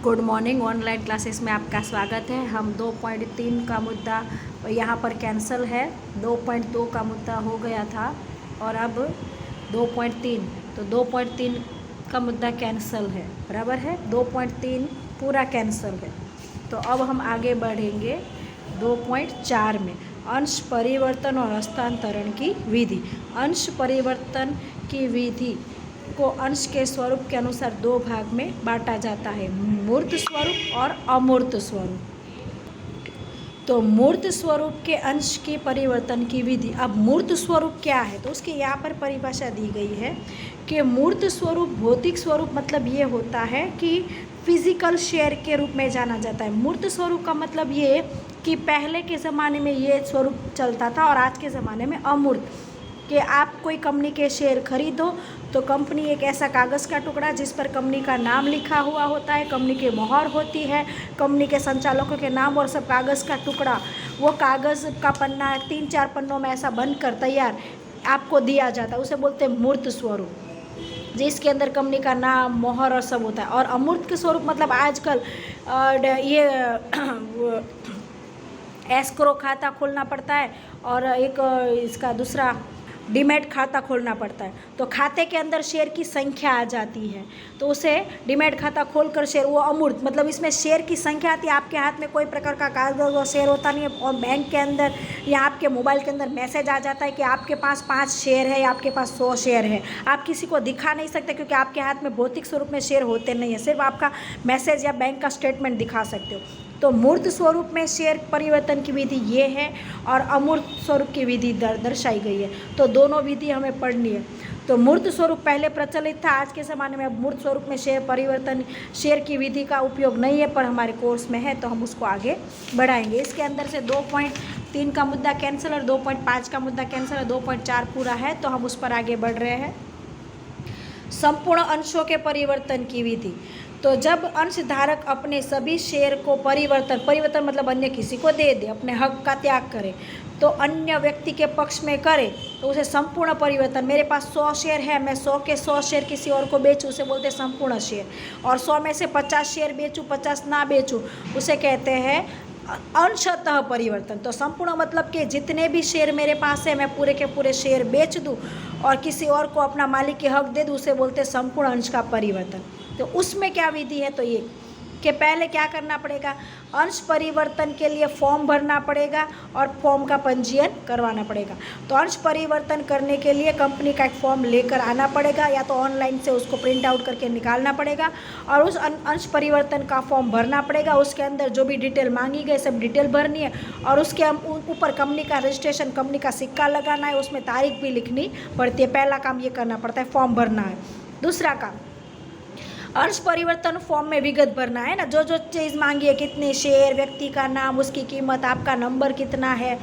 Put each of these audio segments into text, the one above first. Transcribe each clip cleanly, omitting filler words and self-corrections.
Good morning. Online classes में आपका स्वागत है। हम 2.3 का मुद्दा यहाँ पर कैंसिल है। 2.2 का मुद्दा हो गया था और अब 2.3, तो 2.3 का मुद्दा कैंसिल है, बराबर है। 2.3 पूरा कैंसिल है। तो अब हम आगे बढ़ेंगे 2.4 में, अंश परिवर्तन और हस्तांतरण की विधि। अंश परिवर्तन की विधि को अंश के स्वरूप के अनुसार दो भाग में बांटा जाता है, मूर्त स्वरूप और अमूर्त स्वरूप। तो मूर्त स्वरूप के अंश के परिवर्तन की विधि। अब मूर्त स्वरूप क्या है, तो उसकी यहाँ पर परिभाषा दी गई है कि मूर्त स्वरूप भौतिक स्वरूप, मतलब ये होता है कि फिजिकल शेयर के रूप में जाना जाता है। मूर्त स्वरूप का मतलब ये कि पहले के ज़माने में ये स्वरूप चलता था और आज के ज़माने में अमूर्त, कि आप कोई कंपनी के शेयर खरीदो तो कंपनी एक ऐसा कागज़ का टुकड़ा जिस पर कंपनी का नाम लिखा हुआ होता है, कंपनी की मोहर होती है, कंपनी के संचालकों के नाम और सब कागज़ का टुकड़ा, वो कागज़ का पन्ना 3-4 पन्नों में ऐसा बनकर तैयार आपको दिया जाता है, उसे बोलते हैं मूर्त स्वरूप, जिसके अंदर कंपनी का नाम, मोहर और सब होता है। और अमूर्त के स्वरूप मतलब आजकल ये एस्क्रो खाता खोलना पड़ता है और एक इसका दूसरा डीमैट खाता खोलना पड़ता है, तो खाते के अंदर शेयर की संख्या आ जाती है, तो उसे डीमैट खाता खोलकर शेयर, वो अमूर्त मतलब इसमें शेयर की संख्या आती है। आपके हाथ में कोई प्रकार का कागज और शेयर होता नहीं है, और बैंक के अंदर या आपके मोबाइल के अंदर मैसेज आ जाता है कि आपके पास 5 शेयर है या आपके पास 100 शेयर है। आप किसी को दिखा नहीं सकते क्योंकि आपके हाथ में भौतिक स्वरूप में शेयर होते नहीं है, सिर्फ आपका मैसेज या बैंक का स्टेटमेंट दिखा सकते हो। तो मूर्त स्वरूप में शेयर परिवर्तन की विधि ये है और अमूर्त स्वरूप की विधि दर्शाई गई है। तो दोनों विधि हमें पढ़नी है। तो मूर्त स्वरूप पहले प्रचलित था, आज के ज़माने में अब मूर्त स्वरूप में शेयर परिवर्तन, शेयर की विधि का उपयोग नहीं है, पर हमारे कोर्स में है तो हम उसको आगे बढ़ाएंगे। इसके अंदर से 2.3 का मुद्दा कैंसिल और 2.5 का मुद्दा कैंसिल और 2.4 पूरा है, तो हम उस पर आगे बढ़ रहे हैं। संपूर्ण अंशों के परिवर्तन की विधि। तो जब अंशधारक अपने सभी शेयर को परिवर्तन मतलब अन्य किसी को दे दे, अपने हक का त्याग करे, तो अन्य व्यक्ति के पक्ष में करे तो उसे संपूर्ण परिवर्तन। मेरे पास 100 शेयर है, मैं 100 के 100 शेयर किसी और को बेचूँ, उसे बोलते हैं संपूर्ण शेयर। और 100 में से 50 शेयर बेचूँ, 50 ना बेचूँ, उसे कहते हैं अंशतः परिवर्तन। तो संपूर्ण मतलब कि जितने भी शेयर मेरे पास है मैं पूरे के पूरे शेयर बेच दूँ और किसी और को अपना मालिक के हक दे दूँ, उसे बोलते हैं संपूर्ण अंश का परिवर्तन। तो उसमें क्या विधि है, तो ये कि पहले क्या करना पड़ेगा, अंश परिवर्तन के लिए फॉर्म भरना पड़ेगा और फॉर्म का पंजीयन करवाना पड़ेगा। तो अंश परिवर्तन करने के लिए कंपनी का एक फॉर्म लेकर आना पड़ेगा, या तो ऑनलाइन से उसको प्रिंट आउट करके निकालना पड़ेगा और उस अंश परिवर्तन का फॉर्म भरना पड़ेगा। उसके अंदर जो भी डिटेल मांगी गई सब डिटेल भरनी है और उसके ऊपर कंपनी का रजिस्ट्रेशन, कंपनी का सिक्का लगाना है, उसमें तारीख भी लिखनी पड़ती है। पहला काम ये करना पड़ता है, फॉर्म भरना है। दूसरा काम, अंश परिवर्तन फॉर्म में विगत भरना है ना, जो जो चीज़ मांगी है, कितने शेयर, व्यक्ति का नाम, उसकी कीमत, आपका नंबर कितना है।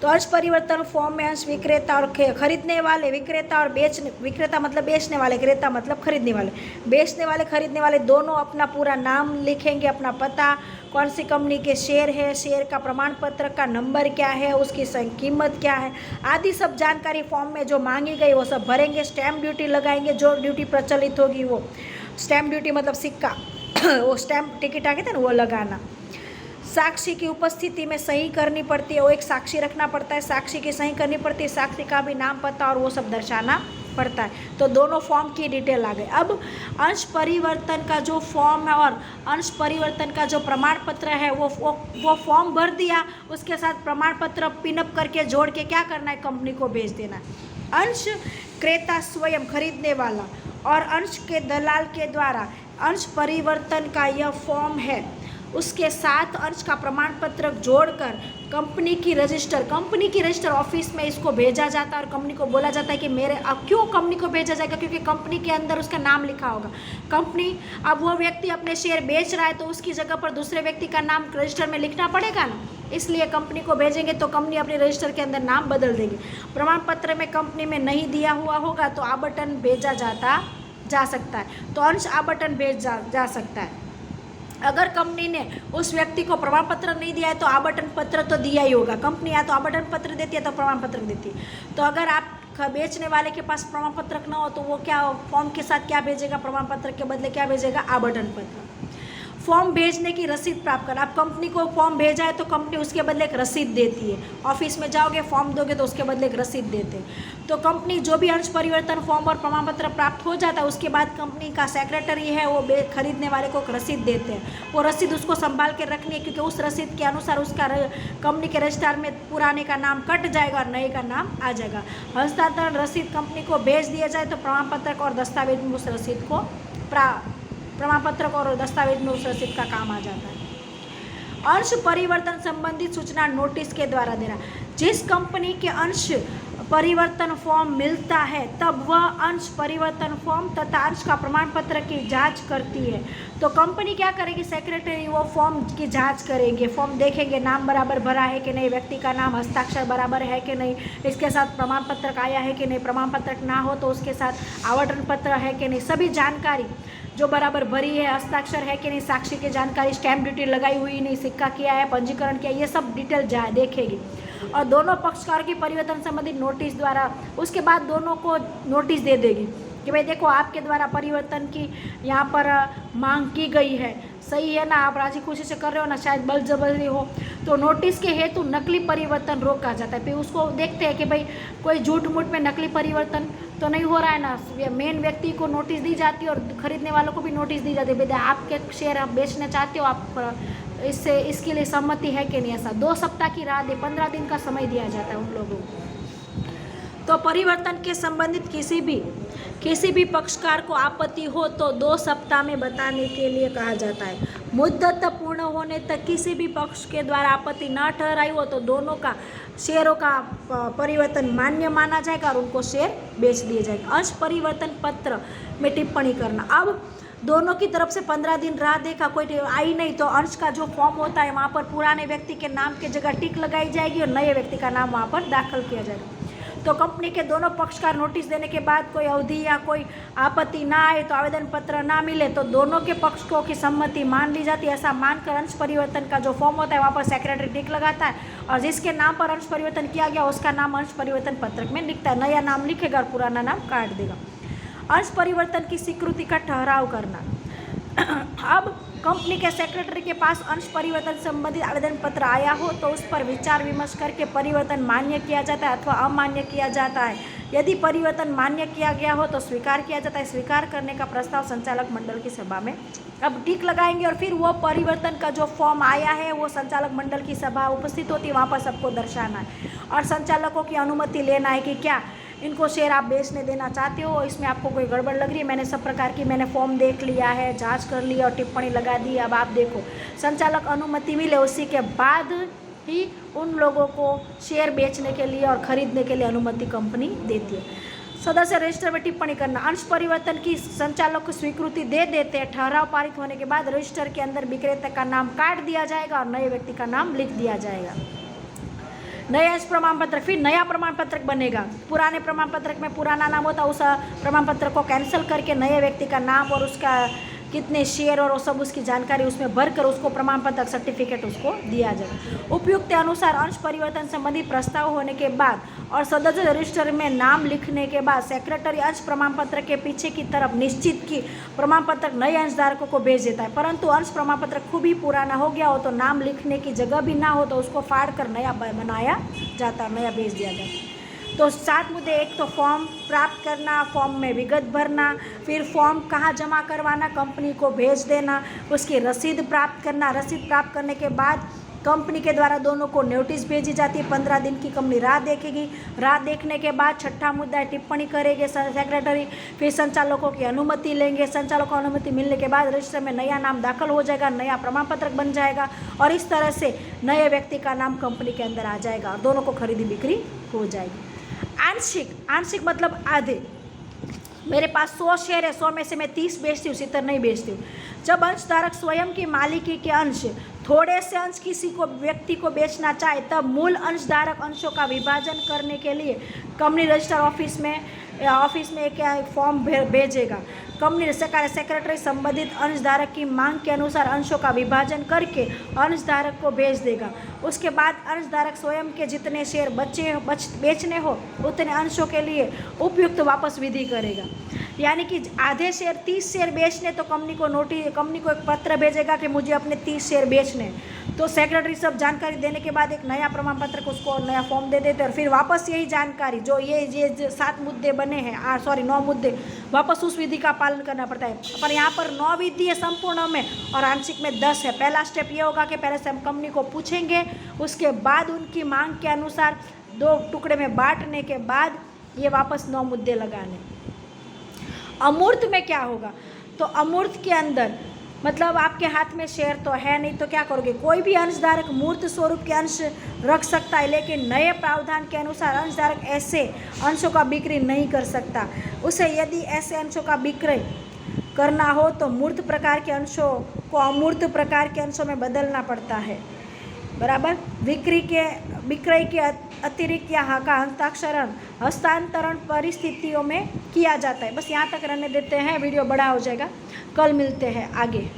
तो अंश परिवर्तन फॉर्म में अंश विक्रेता और खरीदने वाले, विक्रेता और विक्रेता मतलब बेचने वाले, क्रेता मतलब खरीदने वाले, बेचने वाले खरीदने वाले दोनों अपना पूरा नाम लिखेंगे, अपना पता, कौन सी कंपनी के शेयर है, शेयर का प्रमाण पत्र का नंबर क्या है, उसकी कीमत क्या है, आदि सब जानकारी फॉर्म में जो मांगी गई वो सब भरेंगे। स्टैम्प ड्यूटी लगाएंगे, जो ड्यूटी प्रचलित होगी वो स्टैम्प ड्यूटी मतलब सिक्का वो स्टैम्प टिकट आ गए थे ना, वो लगाना। साक्षी की उपस्थिति में सही करनी पड़ती है, वो एक साक्षी रखना पड़ता है, साक्षी की सही करनी पड़ती है, साक्षी का भी नाम पता और वो सब दर्शाना पड़ता है। तो दोनों फॉर्म की डिटेल आ गई। अब अंश परिवर्तन का जो फॉर्म है और अंश परिवर्तन का जो प्रमाण पत्र है वो फॉर्म भर दिया, उसके साथ प्रमाण पत्र पिनअप करके जोड़ के क्या करना है, कंपनी को भेज देना है। अंश क्रेता स्वयं खरीदने वाला और अंश के दलाल के द्वारा अंश परिवर्तन का यह फॉर्म है, उसके साथ अंश का प्रमाण पत्र जोड़कर कंपनी की रजिस्टर ऑफिस में इसको भेजा जाता है और कंपनी को बोला जाता है कि मेरे, अब क्यों कंपनी को भेजा जाएगा, क्योंकि कंपनी के अंदर उसका नाम लिखा होगा। कंपनी, अब वो व्यक्ति अपने शेयर बेच रहा है तो उसकी जगह पर दूसरे व्यक्ति का नाम रजिस्टर में लिखना पड़ेगा ना, इसलिए कंपनी को भेजेंगे तो कंपनी अपने रजिस्टर के अंदर नाम बदल देगी। प्रमाण पत्र में कंपनी में नहीं दिया हुआ होगा तो आवंटन भेजा जा सकता है, तो अंश आवंटन भेज जा सकता है। अगर कंपनी ने उस व्यक्ति को प्रमाण पत्र नहीं दिया है तो आवंटन पत्र तो दिया ही होगा। कंपनी या तो आवंटन पत्र देती है तो प्रमाण पत्र देती है। तो अगर आप बेचने वाले के पास प्रमाण पत्र न हो तो वो क्या फॉर्म के साथ क्या भेजेगा, प्रमाण पत्र के बदले क्या भेजेगा, आवंटन पत्र। फॉर्म भेजने की रसीद प्राप्त करना। अब कंपनी को फॉर्म भेजा है तो कंपनी उसके बदले एक रसीद देती है। ऑफिस में जाओगे फॉर्म दोगे तो उसके बदले एक रसीद देते हैं। तो कंपनी जो भी अंश परिवर्तन फॉर्म और प्रमाण पत्र प्राप्त हो जाता है उसके बाद कंपनी का सेक्रेटरी है वो खरीदने वाले को एक रसीद देते हैं। वो रसीद उसको संभाल के रखनी है क्योंकि उस रसीद के अनुसार उसका कंपनी के रजिस्टर में पुराने का नाम कट जाएगा और नए का नाम आ जाएगा। हस्तांतरण रसीद कंपनी को भेज दिया जाए तो प्रमाण पत्र और दस्तावेज में उस रसीद को प्रमाण पत्र और दस्तावेज में उस रसीद का काम आ जाता है। अंश परिवर्तन संबंधित सूचना नोटिस के द्वारा देना। जिस कंपनी के अंश परिवर्तन फॉर्म मिलता है तब वह अंश परिवर्तन फॉर्म तथा अंश का प्रमाण पत्र की जांच करती है। तो कंपनी क्या करेगी, सेक्रेटरी वो फॉर्म की जांच करेंगे, फॉर्म देखेंगे नाम बराबर भरा है कि नहीं, व्यक्ति का नाम हस्ताक्षर बराबर है कि नहीं, इसके साथ प्रमाण पत्र आया है कि नहीं, प्रमाण पत्र ना हो तो उसके साथ आवंटन पत्र है कि नहीं, सभी जानकारी जो बराबर भरी है, हस्ताक्षर है कि नहीं, साक्षी की जानकारी, स्टैम्प ड्यूटी लगाई हुई नहीं, सिक्का किया है, पंजीकरण किया, ये सब डिटेल देखेगी। और दोनों पक्षकार की परिवर्तन संबंधित नोटिस द्वारा उसके बाद दोनों को नोटिस दे देगी कि भाई देखो आपके द्वारा परिवर्तन की यहाँ पर मांग की गई है, सही है ना, आप राजी खुशी से कर रहे हो ना, शायद बल जबरदस्ती हो, तो नोटिस के हेतु नकली परिवर्तन रोका जाता है। फिर उसको देखते हैं कि भाई कोई झूठ मूठ में नकली परिवर्तन तो नहीं हो रहा है ना, मेन व्यक्ति को नोटिस दी जाती है और खरीदने वालों को भी नोटिस दी जाती है, भाई आपके शेयर आप बेचना चाहते हो, आप इसके लिए सहमति है कि नहीं। ऐसा 2 सप्ताह की राह दे, 15 दिन का समय दिया जाता है उन लोगों को। तो परिवर्तन के संबंधित किसी भी पक्षकार को आपत्ति हो तो 2 सप्ताह में बताने के लिए कहा जाता है। मुद्दत पूर्ण होने तक किसी भी पक्ष के द्वारा आपत्ति न ठहराई हो तो दोनों का शेयरों का परिवर्तन मान्य माना जाएगा और उनको शेयर बेच दिए जाएंगे। अंश परिवर्तन पत्र में टिप्पणी करना। अब दोनों की तरफ से 15 दिन राह देखा, कोई आई नहीं, तो अंश का जो फॉर्म होता है वहाँ पर पुराने व्यक्ति के नाम की जगह टिक लगाई जाएगी और नए व्यक्ति का नाम वहाँ पर दाखिल किया जाएगा। तो कंपनी के दोनों पक्षकार नोटिस देने के बाद कोई अवधि या कोई आपत्ति ना आए तो आवेदन पत्र ना मिले तो दोनों के पक्षों की सम्मति मान ली जाती है। ऐसा मानकर अंश परिवर्तन का जो फॉर्म होता है वहाँ पर सेक्रेटरी टिक लगाता है और जिसके नाम पर अंश परिवर्तन किया गया उसका नाम अंश परिवर्तन पत्रक में लिखता है, नया नाम लिखेगा और पुराना नाम काट देगा। अंश परिवर्तन की स्वीकृति का ठहराव करना। अब कंपनी के सेक्रेटरी के पास अंश परिवर्तन संबंधित आवेदन पत्र आया हो तो उस पर विचार विमर्श करके परिवर्तन मान्य किया जाता है अथवा अमान्य किया जाता है। यदि परिवर्तन मान्य किया गया हो तो स्वीकार किया जाता है। स्वीकार करने का प्रस्ताव संचालक मंडल की सभा में अब टिक लगाएंगे और फिर वो परिवर्तन का जो फॉर्म आया है वो संचालक मंडल की सभा उपस्थित होती है, वहाँ पर सबको दर्शाना है और संचालकों की अनुमति लेना है कि क्या इनको शेयर आप बेचने देना चाहते हो, इसमें आपको कोई गड़बड़ लग रही है, मैंने सब प्रकार की मैंने फॉर्म देख लिया है, जांच कर लिया और टिप्पणी लगा दी, अब आप देखो। संचालक अनुमति मिले उसी के बाद ही उन लोगों को शेयर बेचने के लिए और खरीदने के लिए अनुमति कंपनी देती है। सदस्य रजिस्टर में टिप्पणी करना। अंश परिवर्तन की संचालक को स्वीकृति दे देते हैं। ठहराव पारित होने के बाद रजिस्टर के अंदर विक्रेता का नाम काट दिया जाएगा और नए व्यक्ति का नाम लिख दिया जाएगा। नया प्रमाण पत्र, फिर नया प्रमाण पत्रक बनेगा। पुराने प्रमाण पत्रक में पुराना नाम होता, उस प्रमाण पत्र को कैंसिल करके नए व्यक्ति का नाम और उसका कितने शेयर और वो सब उसकी जानकारी उसमें भरकर उसको प्रमाण पत्र सर्टिफिकेट उसको दिया जाए। उपयुक्त अनुसार अंश परिवर्तन संबंधी प्रस्ताव होने के बाद और सदस्य रजिस्टर में नाम लिखने के बाद सेक्रेटरी अंश प्रमाण पत्र के पीछे की तरफ निश्चित की प्रमाण पत्र नए अंशधारकों को भेज देता है। परंतु अंश प्रमाण पत्र खूब ही पुराना हो गया हो तो नाम लिखने की जगह भी ना हो तो उसको फाड़ कर नया बनाया जाता है, नया भेज दिया जाता है। तो 7 मुद्दे, एक तो फॉर्म प्राप्त करना, फॉर्म में विगत भरना, फिर फॉर्म कहाँ जमा करवाना, कंपनी को भेज देना, उसकी रसीद प्राप्त करना, रसीद प्राप्त करने के बाद कंपनी के द्वारा दोनों को नोटिस भेजी जाती है। 15 दिन की कंपनी राह देखेगी। राह देखने के बाद 6ठा मुद्दा है टिप्पणी करेंगे सेक्रेटरी, फिर संचालकों की अनुमति लेंगे। संचालकों को अनुमति मिलने के बाद रजिस्टर में नया नाम दाखिल हो जाएगा, नया प्रमाण पत्र बन जाएगा और इस तरह से नए व्यक्ति का नाम कंपनी के अंदर आ जाएगा और दोनों को खरीदी बिक्री हो जाएगी। आंशिक मतलब आधे। मेरे पास 100 शेयर है, 100 में से मैं 30 बेचती हूँ, 70 नहीं बेचती हूँ। जब अंशधारक स्वयं की मालिकी के अंश, थोड़े से अंश किसी को व्यक्ति को बेचना चाहे तब मूल अंशधारक अंशों का विभाजन करने के लिए कंपनी रजिस्टर ऑफिस में एक फॉर्म भेजेगा। कंपनी सेक्रेटरी संबंधित अंशधारक की मांग के अनुसार अंशों का विभाजन करके अंशधारक को भेज देगा। उसके बाद अंशधारक स्वयं के जितने शेयर बेचने हो उतने अंशों के लिए उपयुक्त वापस विधि करेगा। यानी कि आधे शेयर 30 शेयर बेचने तो कंपनी को एक पत्र भेजेगा कि मुझे अपने 30 शेयर बेचने, तो सेक्रेटरी सब जानकारी देने के बाद एक नया प्रमाण पत्र को उसको नया फॉर्म दे देते हैं और फिर वापस यही जानकारी जो ये 7 मुद्दे बने हैं 9 मुद्दे, वापस उस विधि का पालन करना पड़ता है। पर यहाँ पर 9 विधि है संपूर्ण में और आंशिक में 10 है। पहला स्टेप ये होगा कि पहले से हम कंपनी को पूछेंगे, उसके बाद उनकी मांग के अनुसार 2 टुकड़े में बांटने के बाद ये वापस 9 मुद्दे लगाने। अमूर्त में क्या होगा, तो अमूर्त के अंदर मतलब आपके हाथ में शेयर तो है नहीं, तो क्या करोगे, कोई भी अंशधारक मूर्त स्वरूप के अंश रख सकता है, लेकिन नए प्रावधान के अनुसार अंशधारक ऐसे अंशों का बिक्री नहीं कर सकता। उसे यदि ऐसे अंशों का विक्रय करना हो तो मूर्त प्रकार के अंशों को अमूर्त प्रकार के अंशों में बदलना पड़ता है। बराबर। विक्रय के अतिरिक्त यहाँ का हस्तांतरण परिस्थितियों में किया जाता है। बस यहाँ तक रहने देते हैं, वीडियो बड़ा हो जाएगा, कल मिलते हैं आगे।